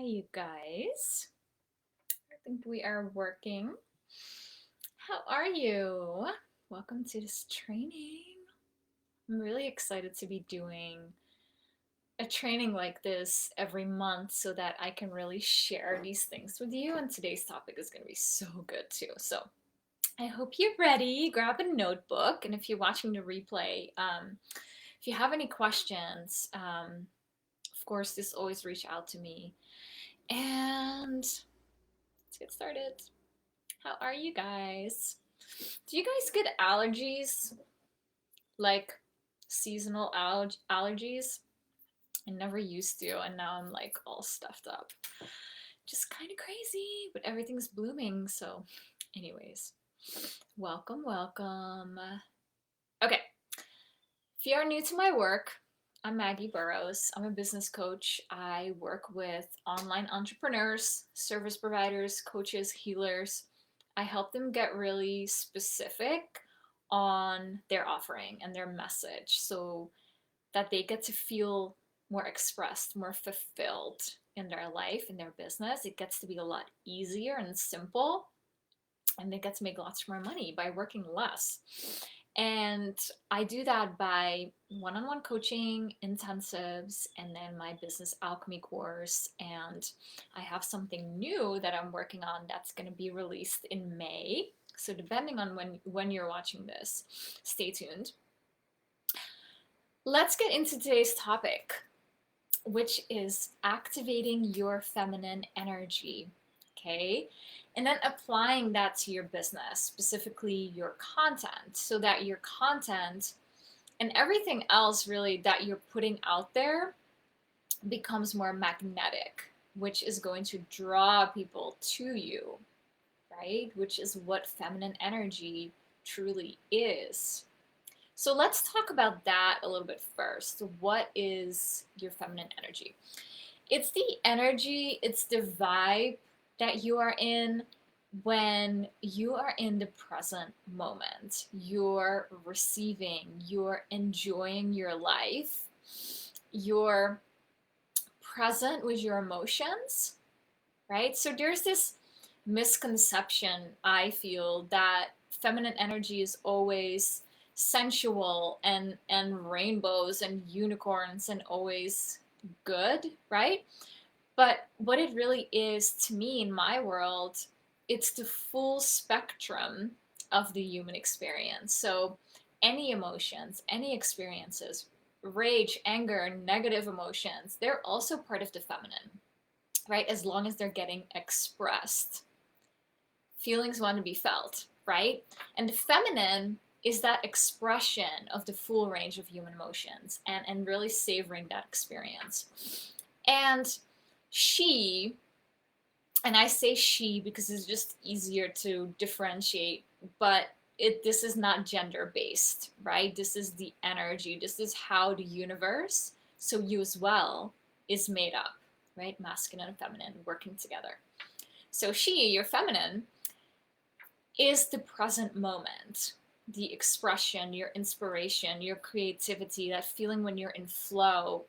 you guys. I think we are working. How are you? Welcome to this training. I'm really excited to be doing a training like this every month so that I can really share these things with you. And today's topic is going to be so good too. So I hope you're ready. Grab a notebook. And if you're watching the replay, if you have any questions, of course, just always reach out to me. And let's get started. How are you guys? Do you guys get allergies? Like seasonal allergies? I never used to, and now I'm like all stuffed up. Just kind of crazy, but everything's blooming, so, anyways. Welcome, welcome. Okay, if you are new to my work, I'm Maggie Burrows. I'm a business coach. I work with online entrepreneurs, service providers, coaches, healers. I help them get really specific on their offering and their message so that they get to feel more expressed, more fulfilled in their life, in their business. It gets to be a lot easier and simple, and they get to make lots more money by working less. And I do that by one-on-one coaching, intensives, and then my business alchemy course. And I have something new that I'm working on that's going to be released in May. So depending on when you're watching this, stay tuned. Let's get into today's topic, which is activating your feminine energy. Okay, and then applying that to your business, specifically your content, so that your content and everything else really that you're putting out there becomes more magnetic, which is going to draw people to you, right? Which is what feminine energy truly is. So let's talk about that a little bit first. What is your feminine energy? It's the energy, it's the vibe that you are in when you are in the present moment. You're receiving, you're enjoying your life, you're present with your emotions, right? So there's this misconception, I feel, that feminine energy is always sensual and rainbows and unicorns and always good, right? But what it really is to me in my world, it's the full spectrum of the human experience. So any emotions, any experiences, rage, anger, negative emotions, they're also part of the feminine, right? As long as they're getting expressed. Feelings want to be felt, right? And the feminine is that expression of the full range of human emotions and really savoring that experience. And she, and I say she because it's just easier to differentiate, but this is not gender based, right? This is the energy. This is how the universe, so you as well, is made up, right? Masculine and feminine working together. So she, your feminine, is the present moment, the expression, your inspiration, your creativity, that feeling when you're in flow.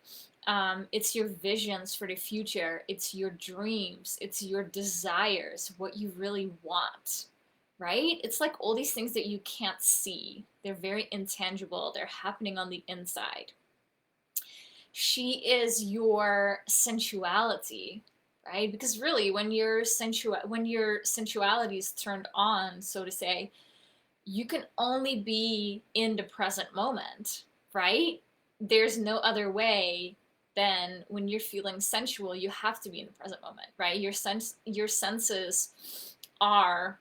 It's your visions for the future. It's your dreams. It's your desires, what you really want, right? It's like all these things that you can't see. They're very intangible. They're happening on the inside. She is your sensuality, right? Because really, when your sensuality is turned on, so to say, you can only be in the present moment, right? There's no other way than when you're feeling sensual, you have to be in the present moment, right? Your senses are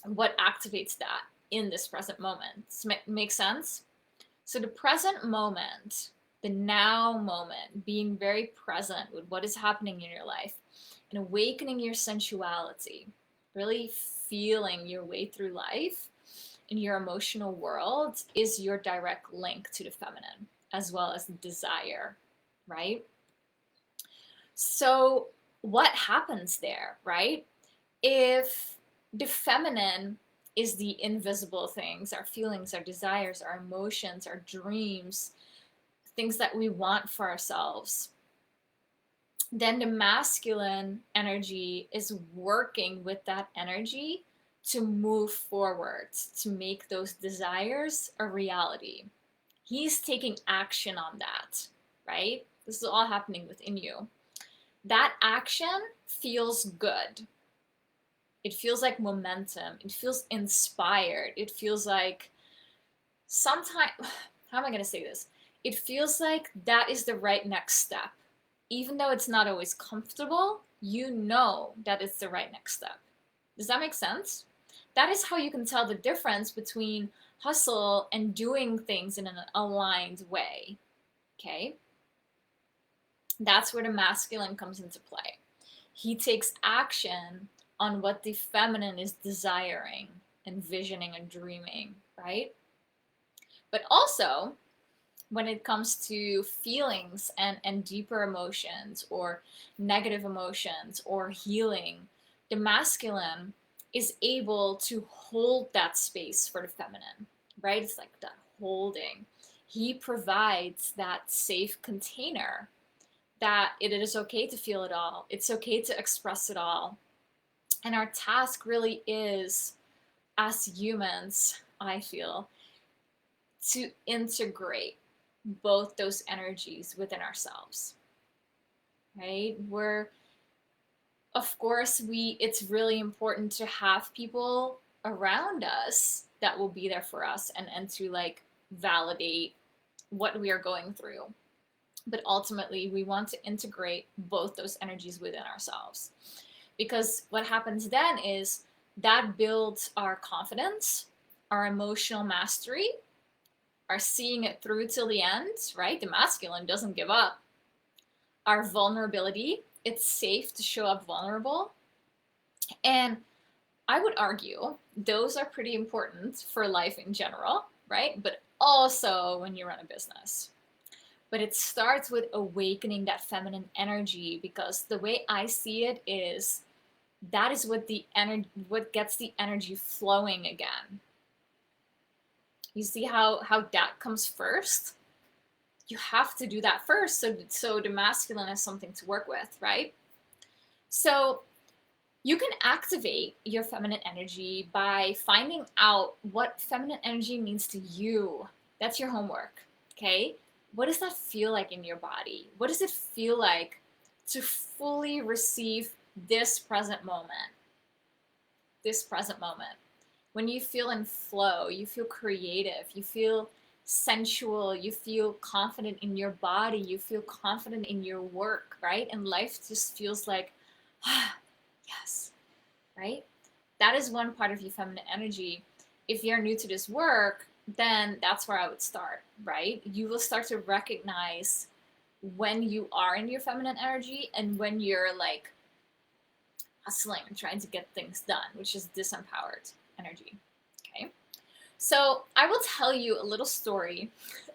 what activates that in this present moment. Does it make sense? So the present moment, the now moment, being very present with what is happening in your life and awakening your sensuality, really feeling your way through life in your emotional world is your direct link to the feminine, as well as desire, right? So what happens there, right? If the feminine is the invisible things, our feelings, our desires, our emotions, our dreams, things that we want for ourselves, then the masculine energy is working with that energy to move forward, to make those desires a reality. He's taking action on that, right? This is all happening within you. That action feels good. It feels like momentum. It feels inspired. It feels like sometimes, how am I going to say this? It feels like that is the right next step. Even though it's not always comfortable, you know that it's the right next step. Does that make sense? That is how you can tell the difference between hustle and doing things in an aligned way. Okay? That's where the masculine comes into play. He takes action on what the feminine is desiring, envisioning, and dreaming, right? But also, when it comes to feelings and deeper emotions or negative emotions or healing, the masculine is able to hold that space for the feminine, right? It's like that holding. He provides that safe container that it is okay to feel it all. It's okay to express it all. And our task really is, as humans, I feel, to integrate both those energies within ourselves, right? Of course, it's really important to have people around us that will be there for us and to like validate what we are going through. But ultimately, we want to integrate both those energies within ourselves. Because what happens then is that builds our confidence, our emotional mastery, our seeing it through till the end, right? The masculine doesn't give up. Our vulnerability, it's safe to show up vulnerable. And I would argue those are pretty important for life in general, right? But also when you run a business. But it starts with awakening that feminine energy, because the way I see it is that is what gets the energy flowing again. You see how that comes first? You have to do that first so the masculine has something to work with, right? So you can activate your feminine energy by finding out what feminine energy means to you. That's your homework, okay? What does that feel like in your body? What does it feel like to fully receive this present moment? This present moment. When you feel in flow, you feel creative, you feel sensual, you feel confident in your body, you feel confident in your work, right? And life just feels like, ah, yes, right? That is one part of your feminine energy. If you're new to this work, then that's where I would start, right? You will start to recognize when you are in your feminine energy and when you're like hustling and trying to get things done, which is disempowered energy. Okay. So I will tell you a little story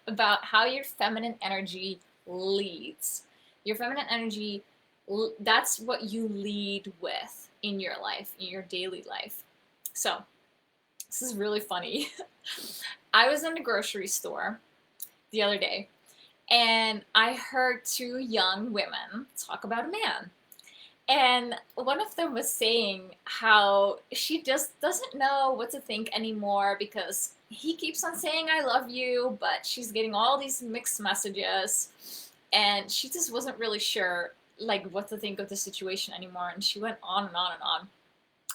about how your feminine energy leads. Your feminine energy, that's what you lead with in your life, in your daily life. So this is really funny. I was in the grocery store the other day and I heard two young women talk about a man. And one of them was saying how she just doesn't know what to think anymore because he keeps on saying, I love you, but she's getting all these mixed messages. And she just wasn't really sure like what to think of the situation anymore. And she went on and on and on.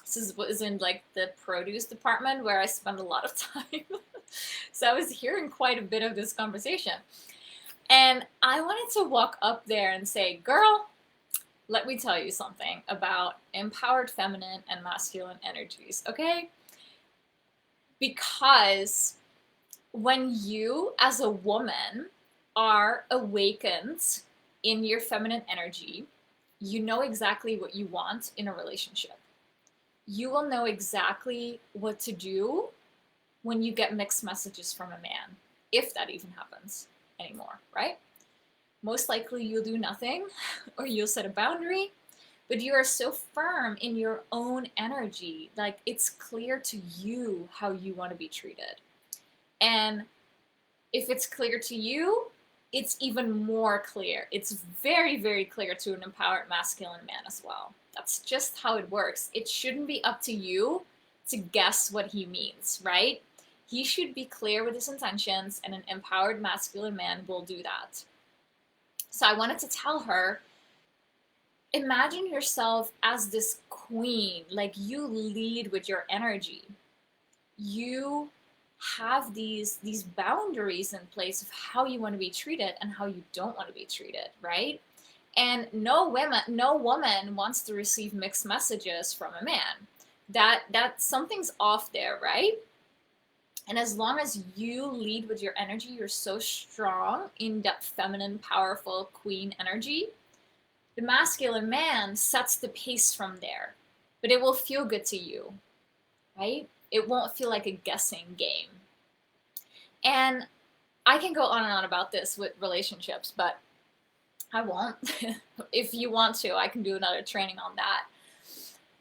This was in like the produce department where I spend a lot of time. So I was hearing quite a bit of this conversation. And I wanted to walk up there and say, girl, let me tell you something about empowered feminine and masculine energies, okay? Because when you, as a woman, are awakened in your feminine energy, you know exactly what you want in a relationship. You will know exactly what to do when you get mixed messages from a man, if that even happens anymore, right? Most likely you'll do nothing or you'll set a boundary, but you are so firm in your own energy. Like it's clear to you how you want to be treated. And if it's clear to you, it's even more clear. It's very, very clear to an empowered masculine man as well. That's just how it works. It shouldn't be up to you to guess what he means, right? He should be clear with his intentions, and an empowered masculine man will do that. So I wanted to tell her, imagine yourself as this queen, like you lead with your energy. You have these boundaries in place of how you want to be treated and how you don't want to be treated, right? And no woman wants to receive mixed messages from a man. That something's off there, right? And as long as you lead with your energy, you're so strong in that feminine, powerful queen energy, the masculine man sets the pace from there. But it will feel good to you, right? It won't feel like a guessing game. And I can go on and on about this with relationships, but I won't. If you want to, I can do another training on that.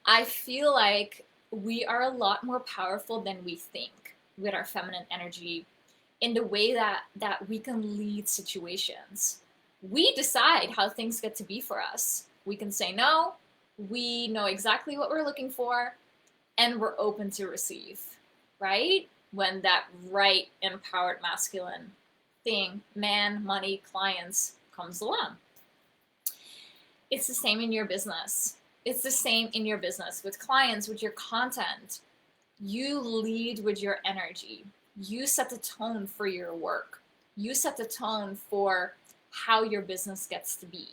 I feel like we are a lot more powerful than we think with our feminine energy in the way that we can lead situations. We decide how things get to be for us. We can say no, we know exactly what we're looking for, and we're open to receive, right? When that right empowered masculine thing, man, money, clients, comes along. It's the same in your business. It's the same in your business with clients, with your content. You lead with your energy. You set the tone for your work. You set the tone for how your business gets to be,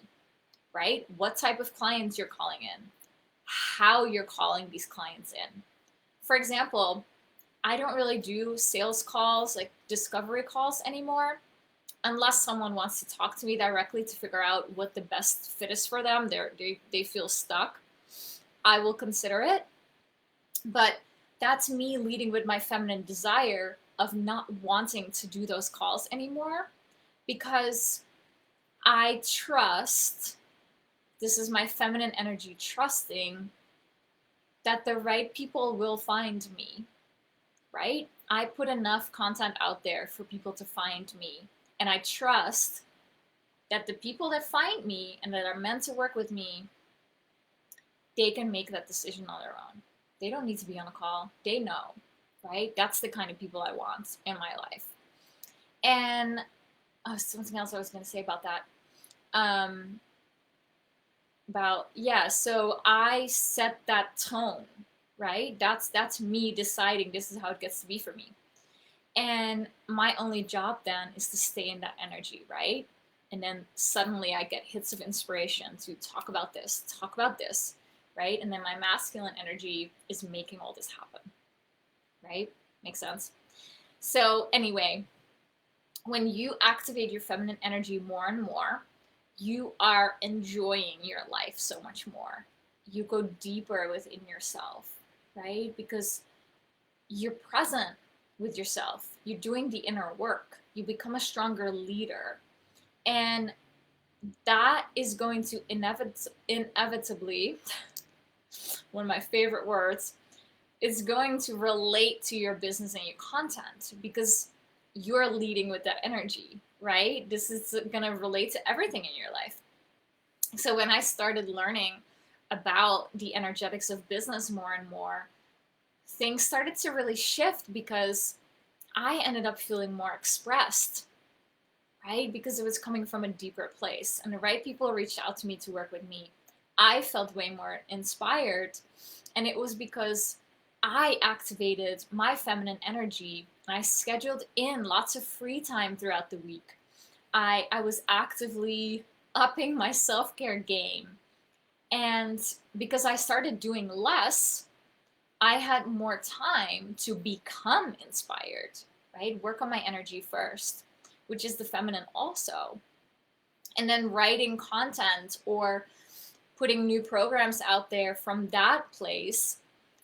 right? What type of clients you're calling in, how you're calling these clients in. For example, I don't really do sales calls, like discovery calls anymore, unless someone wants to talk to me directly to figure out what the best fit is for them. They feel stuck. I will consider it. But that's me leading with my feminine desire of not wanting to do those calls anymore, because I trust, this is my feminine energy trusting that the right people will find me, right? I put enough content out there for people to find me. And I trust that the people that find me and that are meant to work with me, they can make that decision on their own. They don't need to be on a call. They know, right? That's the kind of people I want in my life. And something else I was going to say about that. So I set that tone, right? That's me deciding this is how it gets to be for me. And my only job then is to stay in that energy, right? And then suddenly I get hits of inspiration to talk about this, right? And then my masculine energy is making all this happen, right? Makes sense? So anyway, when you activate your feminine energy more and more, you are enjoying your life so much more. You go deeper within yourself, right? Because you're present with yourself. You're doing the inner work. You become a stronger leader. And that is going to inevitably, one of my favorite words, is going to relate to your business and your content, because you're leading with that energy, right? This is going to relate to everything in your life. So when I started learning about the energetics of business more and more, things started to really shift, because I ended up feeling more expressed, right? Because it was coming from a deeper place, and the right people reached out to me to work with me. I felt way more inspired, and it was because I activated my feminine energy. I scheduled in lots of free time throughout the week. I was actively upping my self-care game. And because I started doing less, I had more time to become inspired, right? Work on my energy first, which is the feminine also. And then writing content or putting new programs out there from that place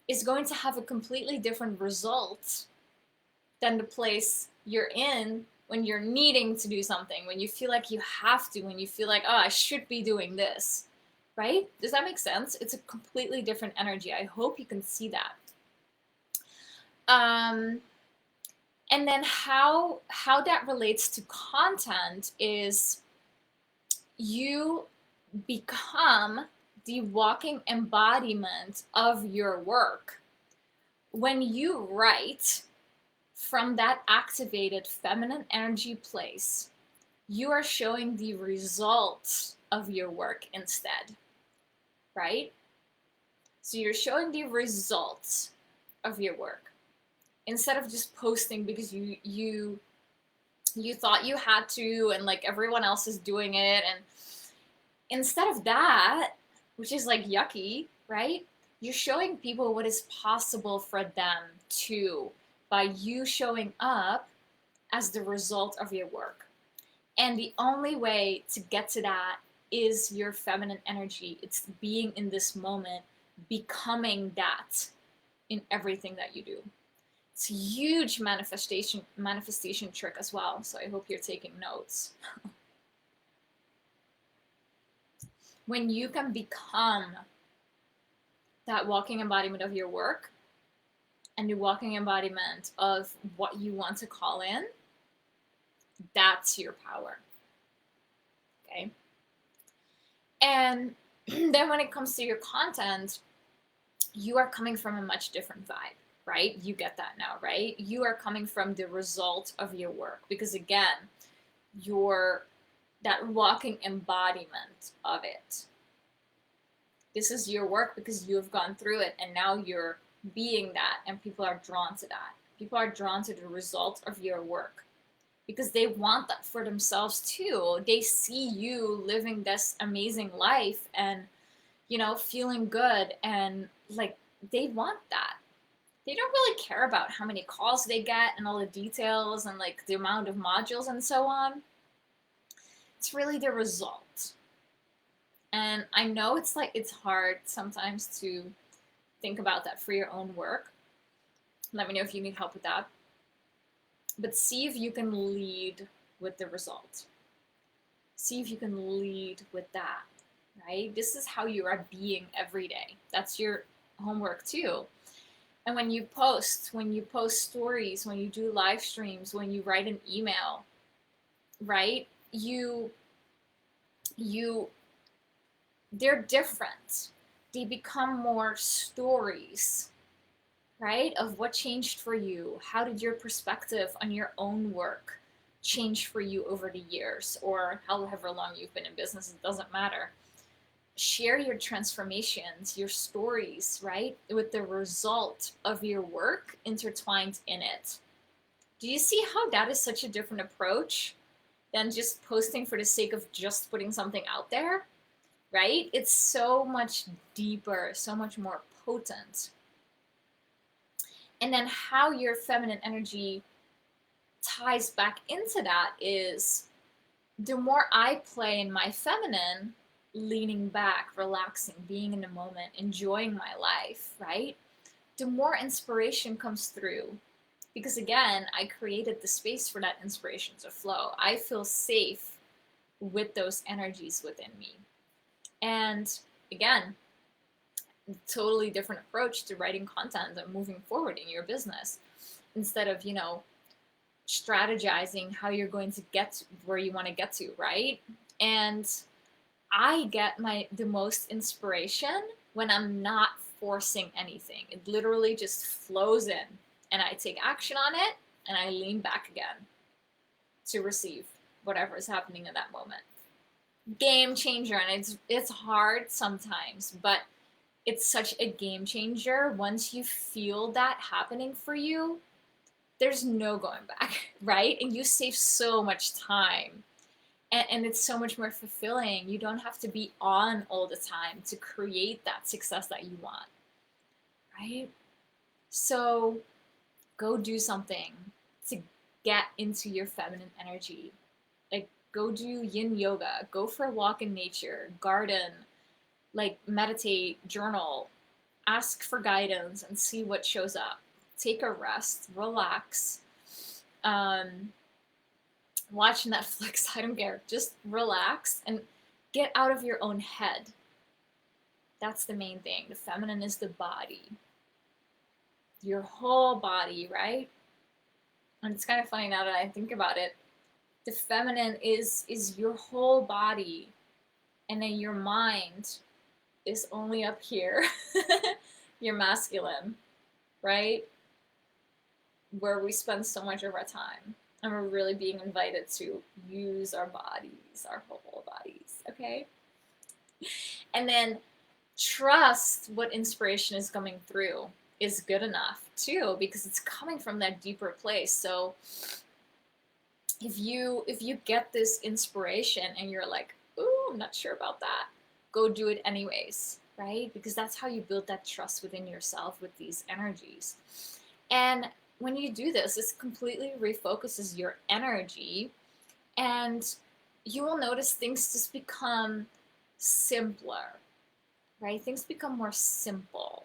is going to have a completely different result than the place you're in when you're needing to do something, when you feel like you have to, when you feel like, oh, I should be doing this, right? Does that make sense? It's a completely different energy. I hope you can see that. And then how that relates to content is you become the walking embodiment of your work. When you write from that activated feminine energy place, you are showing the results of your work instead, right? So you're showing the results of your work instead of just posting because you thought you had to and like everyone else is doing it. And instead of that, which is like yucky, right? You're showing people what is possible for them too by you showing up as the result of your work. And the only way to get to that is your feminine energy. It's being in this moment, becoming that in everything that you do. It's a huge manifestation trick as well. So I hope you're taking notes. When you can become that walking embodiment of your work and the walking embodiment of what you want to call in, that's your power. Okay. And then when it comes to your content, you are coming from a much different vibe, right? You get that now, right? You are coming from the result of your work because again, you're that walking embodiment of it. This is your work because you have gone through it and now you're being that, and people are drawn to that. People are drawn to the result of your work because they want that for themselves too. They see you living this amazing life and, you know, feeling good, and like they want that. They don't really care about how many calls they get and all the details and like the amount of modules and so on. It's really the result. And I know it's like it's hard sometimes to think about that for your own work. Let me know if you need help with that. But see if you can lead with the result. See if you can lead with that, right? This is how you are being every day. That's your homework too. And when you post stories, when you do live streams, when you write an email, right? They're different. They become more stories, right? Of what changed for you. How did your perspective on your own work change for you over the years, or however long you've been in business? It doesn't matter. Share your transformations, your stories, right? With the result of your work intertwined in it. Do you see how that is such a different approach than just posting for the sake of just putting something out there, right? It's so much deeper, so much more potent. And then how your feminine energy ties back into that is the more I play in my feminine, leaning back, relaxing, being in the moment, enjoying my life, right? The more inspiration comes through. Because again, I created the space for that inspiration to flow. I feel safe with those energies within me. And again, totally different approach to writing content and moving forward in your business. Instead of, you know, strategizing how you're going to get to where you want to get to, right? And I get the most inspiration when I'm not forcing anything. It literally just flows in and I take action on it and I lean back again to receive whatever is happening in that moment. Game changer. And it's hard sometimes, but it's such a game changer. Once you feel that happening for you, there's no going back, right? And you save so much time. And it's so much more fulfilling. You don't have to be on all the time to create that success that you want, right? So go do something to get into your feminine energy. Like go do yin yoga, go for a walk in nature, garden, like meditate, journal, ask for guidance and see what shows up. Take a rest, relax, watch Netflix, I don't care. Just relax and get out of your own head. That's the main thing. The feminine is the body. Your whole body, right? And it's kind of funny now that I think about it. The feminine is your whole body, and then your mind is only up here. Your masculine, right? Where we spend so much of our time. And we're really being invited to use our bodies, our whole bodies, okay? And then trust what inspiration is coming through is good enough too, because it's coming from that deeper place. So if you get this inspiration and you're like, ooh, I'm not sure about that, go do it anyways, right? Because that's how you build that trust within yourself with these energies. And when you do this, this completely refocuses your energy, and you will notice things just become simpler, right? Things become more simple.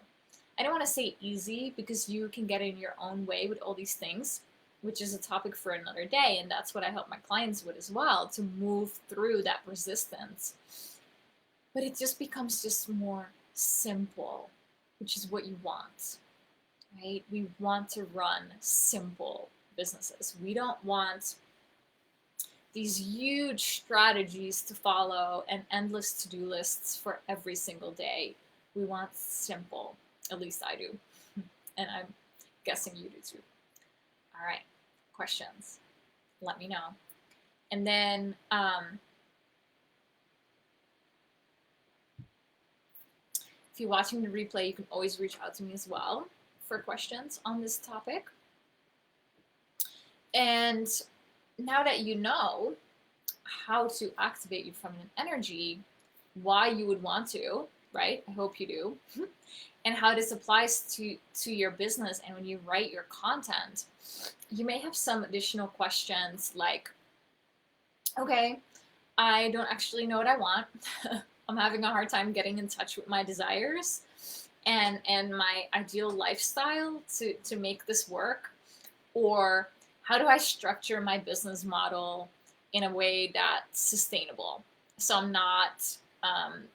I don't want to say easy, because you can get in your own way with all these things, which is a topic for another day. And that's what I help my clients with as well, to move through that resistance. But it just becomes just more simple, which is what you want, right? We want to run simple businesses. We don't want these huge strategies to follow and endless to-do lists for every single day. We want simple. At least I do. And I'm guessing you do too. All right, questions, let me know. And then if you're watching the replay, you can always reach out to me as well for questions on this topic. And now that you know how to activate your feminine energy, why you would want to, right? I hope you do. And how this applies to your business, and when you write your content, you may have some additional questions like, okay, I don't actually know what I want. I'm having a hard time getting in touch with my desires and my ideal lifestyle to make this work. Or how do I structure my business model in a way that's sustainable, so I'm not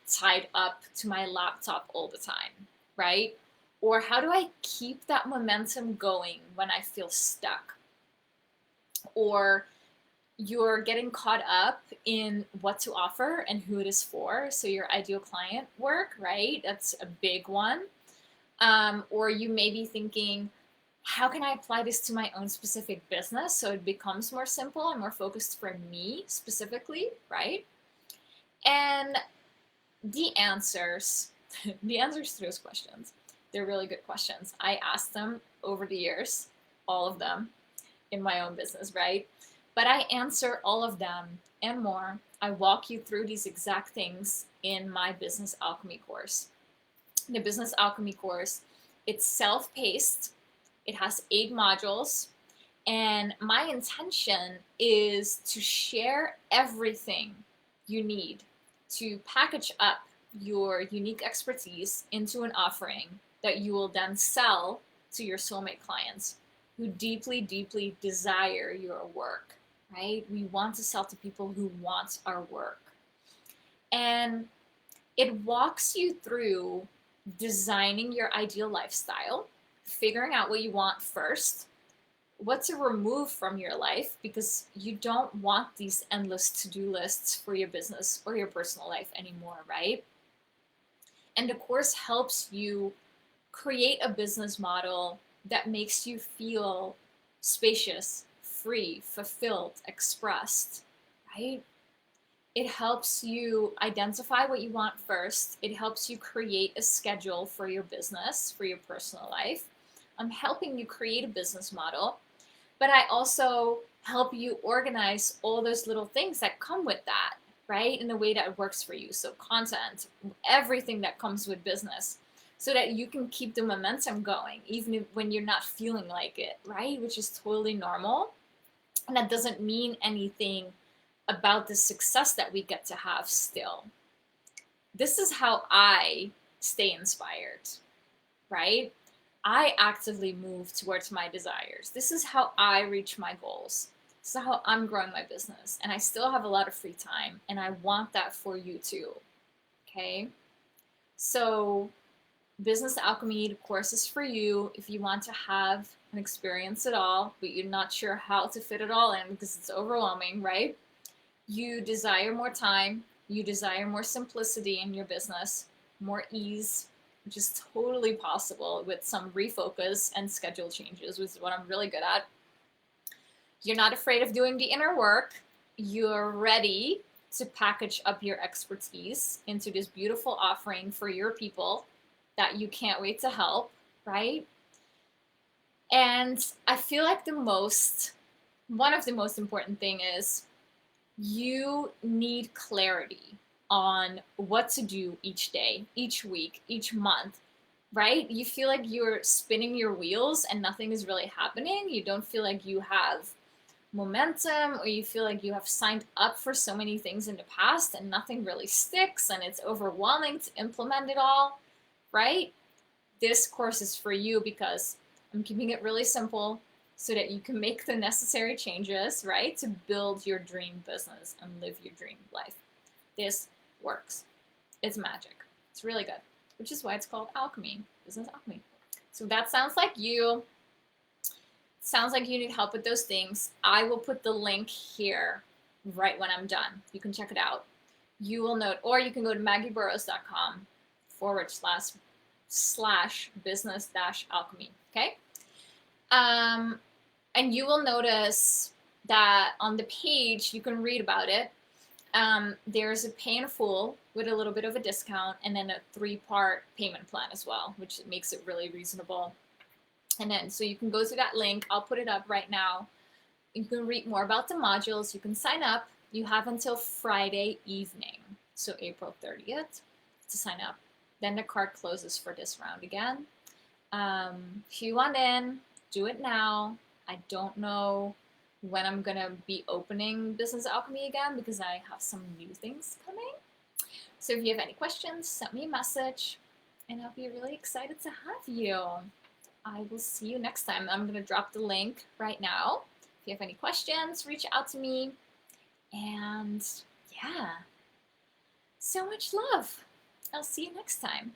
tied up to my laptop all the time, right? Or how do I keep that momentum going when I feel stuck? Or you're getting caught up in what to offer and who it is for, so your ideal client work, right? That's a big one. Or you may be thinking, how can I apply this to my own specific business so it becomes more simple and more focused for me specifically, right? And the answers to those questions, they're really good questions. I asked them over the years, all of them, in my own business, right? But I answer all of them and more. I walk you through these exact things in my Business Alchemy course. The Business Alchemy course, it's self-paced. It has 8 modules. And my intention is to share everything you need to package up your unique expertise into an offering that you will then sell to your soulmate clients who deeply, deeply desire your work, right? We want to sell to people who want our work. And it walks you through designing your ideal lifestyle, figuring out what you want first, what to remove from your life, because you don't want these endless to-do lists for your business or your personal life anymore, right? And the course helps you create a business model that makes you feel spacious, free, fulfilled, expressed, right? It helps you identify what you want first. It helps you create a schedule for your business, for your personal life. I'm helping you create a business model, but I also help you organize all those little things that come with that, right? In the way that it works for you. So content, everything that comes with business, so that you can keep the momentum going, even when you're not feeling like it, right? Which is totally normal. And that doesn't mean anything about the success that we get to have still. This is how I stay inspired, right? I actively move towards my desires. This is how I reach my goals. This is how I'm growing my business. And I still have a lot of free time, and I want that for you too. Okay? So Business Alchemy, the course is for you if you want to have and experience it all, but you're not sure how to fit it all in because it's overwhelming, right? You desire more time, you desire more simplicity in your business, more ease, which is totally possible with some refocus and schedule changes, which is what I'm really good at. You're not afraid of doing the inner work. You're ready to package up your expertise into this beautiful offering for your people that you can't wait to help, right? And I feel like one of the most important thing is you need clarity on what to do each day, each week, each month, right? You feel like you're spinning your wheels and nothing is really happening. You don't feel like you have momentum, or you feel like you have signed up for so many things in the past and nothing really sticks and it's overwhelming to implement it all, right? This course is for you because I'm keeping it really simple so that you can make the necessary changes, right, to build your dream business and live your dream life. This works. It's magic. It's really good, which is why it's called alchemy, business alchemy. So that sounds like you. Sounds like you need help with those things. I will put the link here right when I'm done. You can check it out. You will note, or you can go to maggieburrows.com/business-alchemy. Okay. And you will notice that on the page, you can read about it. There's a pay in full with a little bit of a discount, and then a 3-part payment plan as well, which makes it really reasonable. And then, so you can go to that link. I'll put it up right now. You can read more about the modules. You can sign up. You have until Friday evening, so April 30th, to sign up. Then the cart closes for this round again. If you want in, do it now. I don't know when I'm going to be opening Business Alchemy again because I have some new things coming. So if you have any questions, send me a message, and I'll be really excited to have you. I will see you next time. I'm going to drop the link right now. If you have any questions, reach out to me. And yeah, so much love. I'll see you next time.